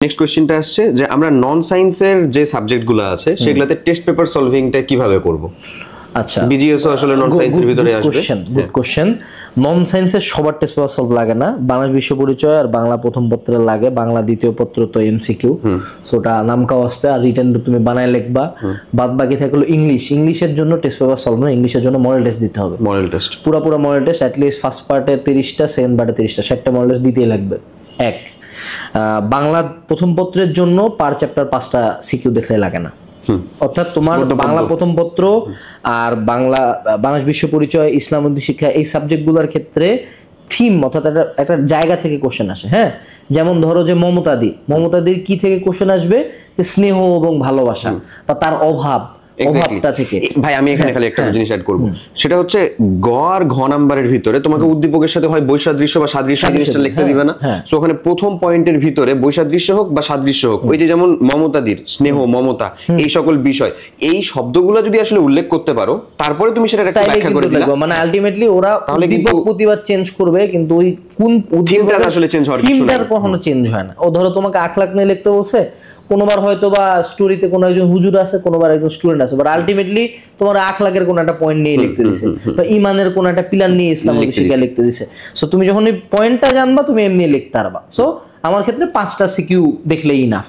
Next কোশ্চেনটা আসছে যে আমরা নন সায়েন্সের যে সাবজেক্টগুলো আছে সেগুলোতে টেস্ট পেপার সলভিংটা কিভাবে করব। আচ্ছা, বিজিএস আসলে নন সায়েন্সের ভিতরে আসবে। Good question. নন সায়েন্সের সবার টেস্ট পেপার সলভ লাগে না। বাংলাদেশ বিশ্ব পরিচয় আর বাংলা প্রথম পত্রে লাগে, বাংলা দ্বিতীয় পত্র তো এমসিকিউ, সো ওটা নামকাও আসছে আর রিটেন তুমি বানায় লিখবা। বাদ বাকি থাকলো ইংলিশের জন্য টেস্ট পেপার সলভ না, ইংলিশের জন্য মডেল টেস্ট দিতে হবে। মডেল টেস্ট পুরো মডেল টেস্ট অ্যাটলিস্ট ফার্স্ট পার্টে 30টা, সেকেন্ড পার্টে 30টা, 60টা মডেল টেস্ট দিতেই লাগবে। এক, বাংলা প্রথম পত্রের জন্য পার চ্যাপ্টার 5টা সিকিউ দেখলে লাগে না। অর্থাৎ তোমার বাংলা প্রথম পত্র আর বাংলাদেশ বিশ্ব পরিচয়, ইসলাম শিক্ষা এই সাবজেক্টগুলোর ক্ষেত্রে থিম অর্থাৎ একটা জায়গা থেকে কোশ্চেন আসে। হ্যাঁ, যেমন ধরো যে মমতাদির কি থেকে কোশ্চেন আসবে, যে স্নেহ এবং ভালোবাসা বা তার অভাবটা থেকে। ভাই আমি এখানে খালি একটা জিনিস অ্যাড করব, সেটা হচ্ছে গ আর ঘ নাম্বারের ভিতরে তোমাকে উদ্দীপকের সাথে হয় বৈসাদৃশ্য বা সাদৃশ্য জিনিসটা লিখতে দিবে না। সো ওখানে প্রথম পয়েন্টের ভিতরে বৈসাদৃশ্য হোক বা সাদৃশ্য হোক, ওই যে যেমন মমতাদির স্নেহ মমতা এই সকল বিষয়, এই শব্দগুলো যদি আসলে উল্লেখ করতে পারো তারপরে তুমি সেটা একটা ব্যাখ্যা করে দিলে, মানে আলটিমেটলি ওরা উদ্দীপক প্রতিবার চেঞ্জ করবে, কিন্তু ওই কোন থিমটা আসলে চেঞ্জ হওয়ার কিছু না, কখনো চেঞ্জ হয় না। ও ধরো তোমাকে আখলাক নিয়ে লিখতে বলছে, কোনোবার হয়তো বা স্টোরিতে কোনো একজন হুজুর আছে, কোনোবার একজন স্টুডেন্ট আছে, বাট আলটিমেটলি তোমার আখলাকের কোনো একটা পয়েন্ট নিয়ে লিখতে দিছে, বা ইমানের কোনো একটা পিলার নিয়ে ইসলাম শিক্ষা লিখতে দিছে। সো তুমি যখন ওই পয়েন্টটা জানবা তুমি এমনি লিখতে পারবা। সো আমার ক্ষেত্রে 5টা সিকিউ দেখলেই ইনাফ।